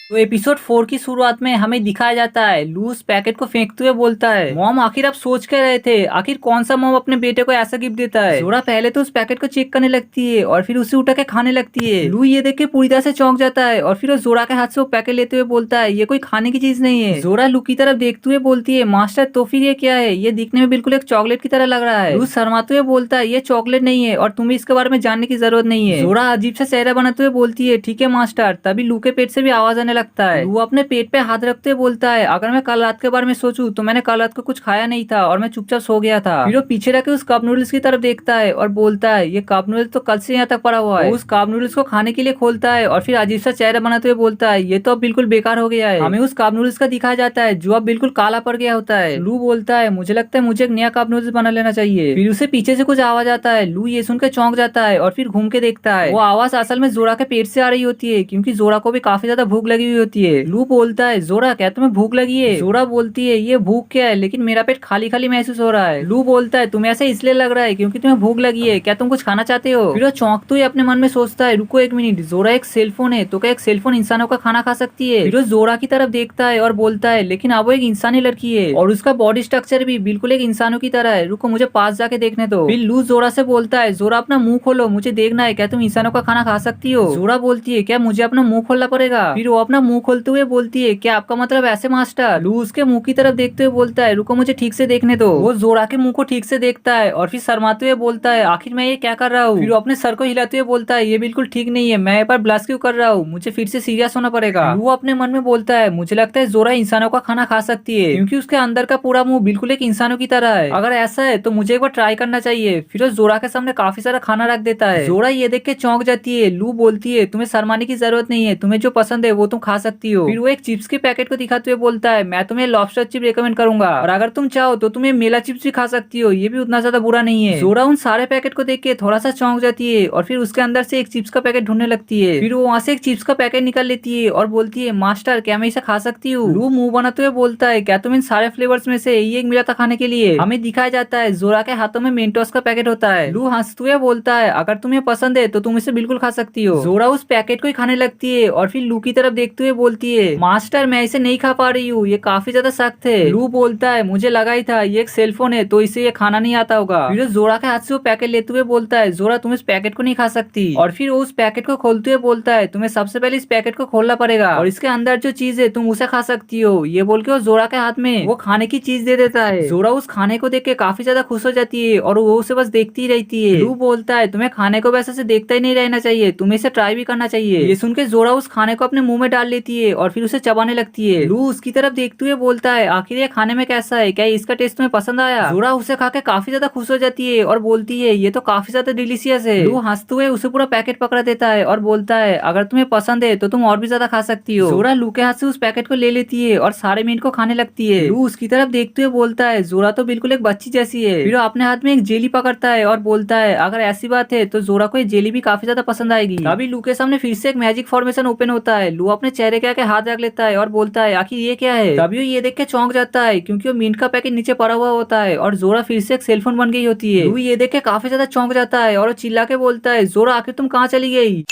तो एपिसोड 4 की शुरुआत में हमें दिखाया जाता है लू उस पैकेट को फेंकते हुए बोलता है, मॉम आखिर आप सोच के रहे थे, आखिर कौन सा मॉम अपने बेटे को ऐसा गिफ्ट देता है। जोरा पहले तो उस पैकेट को चेक करने लगती है और फिर उसे उठा के खाने लगती है। लू ये देख के पूरी तरह से चौंक जाता है और फिर वो जोरा के हाथ से वो पैकेट लेते हुए बोलता है, ये कोई खाने की चीज नहीं है। जोरा लू की तरफ देखते हुए बोलती है, मास्टर तो फिर ये क्या है, ये दिखने में बिल्कुल एक चॉकलेट की तरह लग रहा है। लू शर्माते हुए बोलता है, ये चॉकलेट नहीं है और तुम्हें इसके बारे में जानने की जरूरत नहीं है। जोरा अजीब सा चेहरा बनाते हुए बोलती है, ठीक है मास्टर। तभी लू के पेट से भी आवाज आने लगता है। लू अपने पेट पे हाथ रखते हुए बोलता है, अगर मैं कल रात के बारे में सोचूं तो मैंने कल रात को कुछ खाया नहीं था और मैं चुपचाप सो गया था। फिर वो पीछे रखे उस कप नूडल्स की तरफ देखता है और बोलता है, ये कप नूडल्स तो कल से यहाँ तक पड़ा हुआ है। वो उस कप नूडल्स को खाने के लिए खोलता है और फिर अजीब सा चेहरा बनाते हुए बोलता है, ये तो अब बिल्कुल बेकार हो गया है। हमें उस कप नूडल्स का दिखाया जाता है जो अब बिल्कुल काला पड़ गया होता है। लू बोलता है, मुझे लगता है मुझे एक नया कप नूडल्स बना लेना चाहिए। फिर उसे पीछे से कुछ आवाज आता है। लू ये सुनकर चौंक जाता है और फिर घूम के देखता है। वो आवाज असल में जोरा के पेट से आ रही होती है क्योंकि जोरा को भी काफी ज्यादा भूख लगी हुई होती है। लू बोलता है, जोरा क्या तुम्हें भूख लगी है? जोरा बोलती है, ये भूख क्या है, लेकिन मेरा पेट खाली खाली महसूस हो रहा है। लू बोलता है, तुम्हें ऐसा इसलिए लग रहा है क्योंकि तुम्हें भूख लगी है, क्या तुम कुछ खाना चाहते हो? फिर वो चौंकते हुए अपने मन में सोचता है, रुको एक मिनट, जोरा एक सेलफोन है तो क्या एक सेलफोन इंसानों का खाना खा सकती है? फिर वो जोरा की तरफ देखता है और बोलता है, लेकिन अब वो एक इंसानी लड़की है और उसका बॉडी स्ट्रक्चर भी बिल्कुल एक इंसानों की तरह है, रुको मुझे पास जाके देखने दो। फिर लू जोरा से बोलता है, जोरा अपना मुंह खोलो, मुझे देखना है क्या तुम इंसानों का खाना खा सकती हो? जोरा बोलती है, क्या मुझे अपना मुंह खोलना पड़ेगा? फिर वो अपना मुंह खोलते हुए बोलती है, क्या आपका मतलब ऐसे मास्टर? लू उसके मुंह की तरफ देखते हुए बोलता है, रुको मुझे ठीक से देखने दो। वो जोरा के मुंह को ठीक से देखता है और फिर शर्माते हुए बोलता है, आखिर मैं ये क्या कर रहा हूँ? फिर वो अपने सर को हिलाते हुए बोलता है, ये बिल्कुल ठीक नहीं है, मैं एक बार ब्लश क्यों कर रहा हूँ, मुझे फिर से सीरियस होना पड़ेगा। लू अपने मन में बोलता है, मुझे लगता है जोरा इंसानों का खाना खा सकती है क्योंकि उसके अंदर का पूरा मुंह बिल्कुल एक इंसानों की तरह है। अगर ऐसा है तो मुझे एक बार ट्राई करना चाहिए। फिर वो जोरा के सामने काफी सारा खाना रख देता है। जोरा ये देख के चौंक जाती है। लू बोलती है, तुम्हें शर्माने की जरूरत नहीं है, तुम्हें जो पसंद है वो तुम खा सकती हो। फिर वो एक चिप्स के पैकेट को दिखाते हुए बोलता है, मैं तुम्हें लॉबस्टर चिप रेकमेंड करूंगा और अगर तुम चाहो तो तुम्हें मेला चिप्स भी खा सकती हो, ये भी उतना ज्यादा बुरा नहीं है। जोरा उन सारे पैकेट को देख के थोड़ा सा चौंक जाती है और फिर उसके अंदर से एक चिप्स का पैकेट ढूंढने लगती है। फिर वो वहाँ से एक चिप्स का पैकेट निकाल लेती है और बोलती है, मास्टर क्या मैं इसे खा सकती हूँ? लू मुंह बनाते हुए बोलता है, क्या तुम इन सारे फ्लेवर्स में से ये एक मिला था खाने के लिए? हमें दिखाया जाता है जोरा के हाथों में मेंटोस का पैकेट होता है। लू हंसते हुए बोलता है, अगर तुम्हें पसंद है तो तुम इसे बिल्कुल खा सकती हो। जोरा उस पैकेट को ही खाने लगती है और फिर लू की तरफ देखते हुए बोलती है, मास्टर मैं इसे नहीं खा पा रही हूँ, ये काफी ज्यादा सख्त है। लू बोलता है, मुझे लगा ही था, ये एक सेलफोन है तो इसे ये खाना नहीं आता होगा। फिर जोरा के हाथ से वो पैकेट लेते हुए बोलता है, जोरा तुम इस पैकेट को नहीं खा सकती। और फिर वो उस पैकेट को खोलते हुए बोलता है, तुम्हें सबसे पहले इस पैकेट को खोलना पड़ेगा और इसके अंदर जो चीज है तुम उसे खा सकती हो। ये बोल के वो जोरा के हाथ में वो खाने की चीज दे देता है। जोरा उस खाने को देख के काफी ज्यादा खुश हो जाती है और वो उसे बस देखती ही रहती है। लू बोलता है, तुम्हें खाने को वैसे से देखता ही नहीं रहना चाहिए, तुम्हें इसे ट्राई भी करना चाहिए। ये सुन के जोरा उस खाने को अपने मुंह में डाल लेती है और फिर उसे चबाने लगती है। लू उसकी तरफ देखते हुए बोलता है, आखिर ये खाने में कैसा है, क्या इसका टेस्ट तुम्हें पसंद आया? जोरा उसे खा के काफी ज्यादा खुश हो जाती है और बोलती है, ये तो काफी ज्यादा डिलीशियस है। लू हंसते हुए उसे पूरा पैकेट पकड़ा देता है और बोलता है, अगर तुम्हें पसंद है तो तुम और भी ज्यादा खा सकती हो। जोरा लू के हाथ से उस पैकेट को ले लेती है और सारे मीट को खाने लगती है। लू उसकी तरफ देखते हुए बोलता है, जोरा तो बिल्कुल एक बच्ची जैसी है। फिर वो अपने हाथ में एक जेली पकड़ता है और बोलता है, अगर ऐसी बात है तो जोरा को ये जेली भी काफी ज्यादा पसंद आएगी। तभी लू के सामने फिर से एक मैजिक फॉर्मेशन ओपन होता है। लू अपने चेहरे के आगे हाथ रख लेता है और बोलता है, आखिर ये क्या है? तभी वो ये देख के चौंक जाता है क्योंकि वो मीट का पैकेट नीचे पड़ा हुआ होता है और जोरा फिर से एक सेलफोन बन गई होती है। लू ये देख के काफी ज्यादा चौंक जाता है और वो चिल्ला के बोलता है, जोरा आखिर तुम कहाँ चली गई?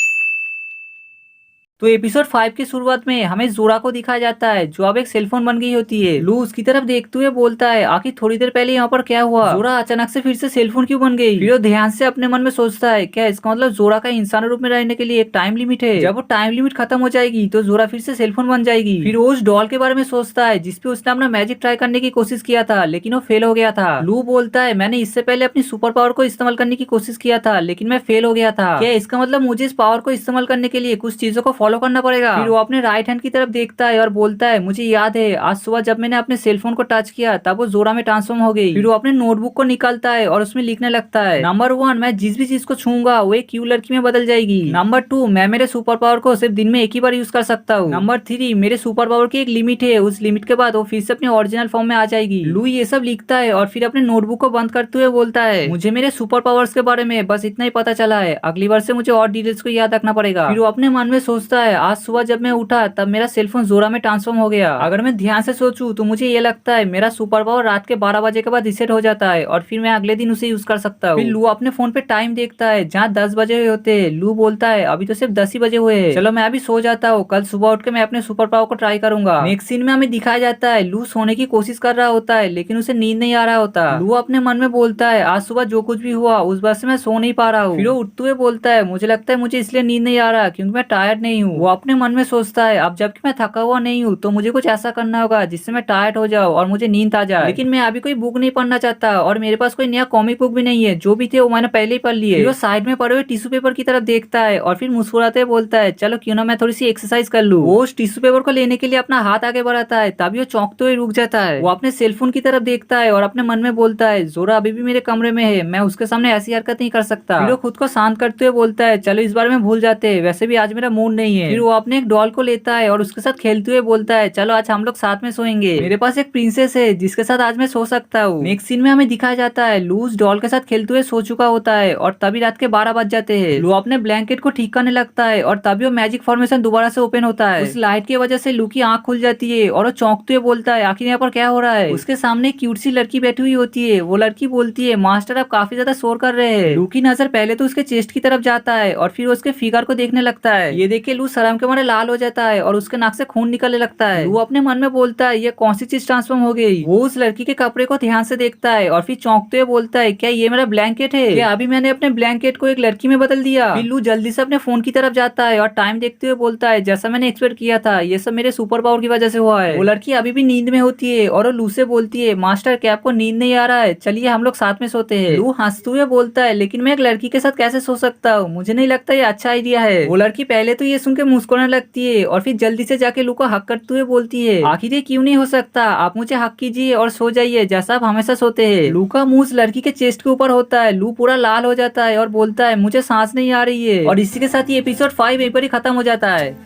तो एपिसोड 5 की शुरुआत में हमें जोरा को दिखाया जाता है जो अब एक सेलफोन बन गई होती है। लू उसकी तरफ देखते हुए बोलता है, आखिर थोड़ी देर पहले यहाँ पर क्या हुआ? जोरा अचानक से फिर से सेलफोन क्यों बन गई? फिर वो ध्यान से अपने मन में सोचता है, क्या इसका मतलब जोरा का इंसान रूप में रहने के लिए एक टाइम लिमिट है? जब वो टाइम लिमिट खत्म हो जाएगी तो जोरा फिर से सेलफोन बन जाएगी। फिर वो उस डॉल के बारे में सोचता है जिसपे उसने अपना मैजिक ट्राई करने की कोशिश किया था लेकिन वो फेल हो गया था। लू बोलता है, मैंने इससे पहले अपनी सुपर पावर को इस्तेमाल करने की कोशिश किया था लेकिन मैं फेल हो गया था। क्या इसका मतलब मुझे इस पावर को इस्तेमाल करने के लिए कुछ चीजों को फॉलो करना पड़ेगा? फिर वो अपने राइट हैंड की तरफ देखता है और बोलता है, मुझे याद है आज सुबह जब मैंने अपने सेलफोन को टच किया तब वो जोरा में ट्रांसफॉर्म हो गई। फिर वो अपने नोटबुक को निकालता है और उसमें लिखने लगता है, नंबर 1, मैं जिस भी चीज को छूंगा वो एक क्यूट लड़की में बदल जाएगी। नंबर 2, मैं मेरे सुपर पावर को सिर्फ दिन में एक ही बार यूज कर सकता हूँ। नंबर 3, मेरे सुपर पावर की एक लिमिट है, उस लिमिट के बाद वो फिर से अपने ओरिजिनल फॉर्म में आ जाएगी। लू ये सब लिखता है और फिर अपने नोटबुक को बंद करते हुए बोलता है, मुझे मेरे सुपर पावर्स के बारे में बस इतना ही पता चला है, अगली बार से मुझे और डिटेल्स को याद रखना पड़ेगा। फिर वो अपने मन में सोचता है आज सुबह जब मैं उठा तब मेरा सेलफोन जोरा में ट्रांसफॉर्म हो गया। अगर मैं ध्यान से सोचूं तो मुझे ये लगता है मेरा सुपर पावर रात के 12 बजे के बाद रिसेट हो जाता है और फिर मैं अगले दिन उसे यूज कर सकता हूँ। फिर लू अपने फोन पे टाइम देखता है जहाँ 10 बजे हुए होते हैं। लू बोलता है अभी तो सिर्फ 10 ही बजे हुए हैं, चलो मैं अभी सो जाता हूँ, कल सुबह उठ के मैं अपने सुपर पावर को ट्राई करूंगा। नेक्स्ट सीन में हमें दिखाया जाता है लू सोने की कोशिश कर रहा होता है लेकिन उसे नींद नहीं आ रहा होता। लू अपने मन में बोलता है आज सुबह जो कुछ भी हुआ उस वजह से मैं सो नहीं पा रहा हूँ। फिर वो उठते हुए बोलता है मुझे लगता है मुझे इसलिए नींद नहीं आ रहा क्योंकि मैं टायर्ड नहीं हूँ। वो अपने मन में सोचता है अब जबकि मैं थका हुआ नहीं हूँ तो मुझे कुछ ऐसा करना होगा जिससे मैं टायर्ड हो जाऊँ और मुझे नींद आ जाए। लेकिन मैं अभी कोई बुक नहीं पढ़ना चाहता और मेरे पास कोई नया कॉमिक बुक भी नहीं है, जो भी थे वो मैंने पहले ही पढ़ लिए। फिर वो साइड में पड़े हुए टिश्यू पेपर की तरफ देखता है और फिर मुस्कुराते बोलता है चलो क्यों ना मैं थोड़ी सी एक्सरसाइज कर लूँ। वो उस टिश्यू पेपर को लेने के लिए अपना हाथ आगे बढ़ाता है तभी वो चौंकते हुए रुक जाता है। वो अपने सेलफोन की तरफ देखता है और अपने मन में बोलता है जोरा अभी भी मेरे कमरे में है, मैं उसके सामने ऐसी हरकत नहीं कर सकता। फिर वो खुद को शांत करते हुए बोलता है चलो इस बार में भूल जाते हैं, वैसे भी आज मेरा मूड नहीं है। फिर वो अपने एक डॉल को लेता है और उसके साथ खेलते हुए बोलता है चलो आज हम लोग साथ में सोएंगे, मेरे पास एक प्रिंसेस है जिसके साथ आज मैं सो सकता हूँ। नेक्स्ट सीन में हमें दिखाया जाता है लूज डॉल के साथ खेलते हुए सो चुका होता है और तभी रात के 12 बज जाते हैं। लू अपने ब्लैंकेट को ठीक करने लगता है और तभी वो मैजिक फॉर्मेशन दोबारा से ओपन होता है। उस लाइट की वजह से लू की आंख खुल जाती है और वो चौंकते हुए बोलता है आखिर यहाँ पर क्या हो रहा है। उसके सामने एक क्यूट सी लड़की बैठी हुई होती है। वो लड़की बोलती है मास्टर आप काफी ज्यादा शोर कर रहे हैं। लू की नजर पहले तो उसके चेस्ट की तरफ जाता है और फिर उसके फिगर को देखने लगता है। ये देख के लू शर्म के मारे लाल हो जाता है और उसके नाक से खून निकलने लगता है। लू अपने मन में बोलता है ये कौन सी चीज ट्रांसफॉर्म हो गई। वो उस लड़की के कपड़े को ध्यान से देखता है और फिर चौंकते हुए बोलता है क्या ये मेरा ब्लैंकेट है, क्या अभी मैंने अपने ब्लैंकेट को एक लड़की में बदल दिया। फिर लू जल्दी से अपने फोन की तरफ जाता है और टाइम देखते हुए बोलता है जैसा मैंने एक्सपेक्ट किया था ये सब मेरे सुपर पावर की वजह से हुआ है। वो लड़की अभी भी नींद में होती है और वो लू से बोलती है मास्टर क्या आपको नींद नहीं आ रहा है, चलिए हम लोग साथ में सोते हैं। लू हंसते हुए बोलता है लेकिन मैं एक लड़की के साथ कैसे सो सकता हूँ, मुझे नहीं लगता ये अच्छा आइडिया है। वो लड़की पहले तो ये सुन के मुस्कुराने लगती है और फिर जल्दी से जाके लू को हक करते हुए बोलती है आखिर ये क्यों नहीं हो सकता, आप मुझे हक कीजिए और सो जाइए जैसा आप हमेशा सोते हैं। लू का मुंह लड़की के चेस्ट के ऊपर होता है। लू पूरा लाल हो जाता है और बोलता है मुझे सांस नहीं आ रही है। और इसी के साथ ये एपिसोड 5 यहीं पर ही खत्म हो जाता है।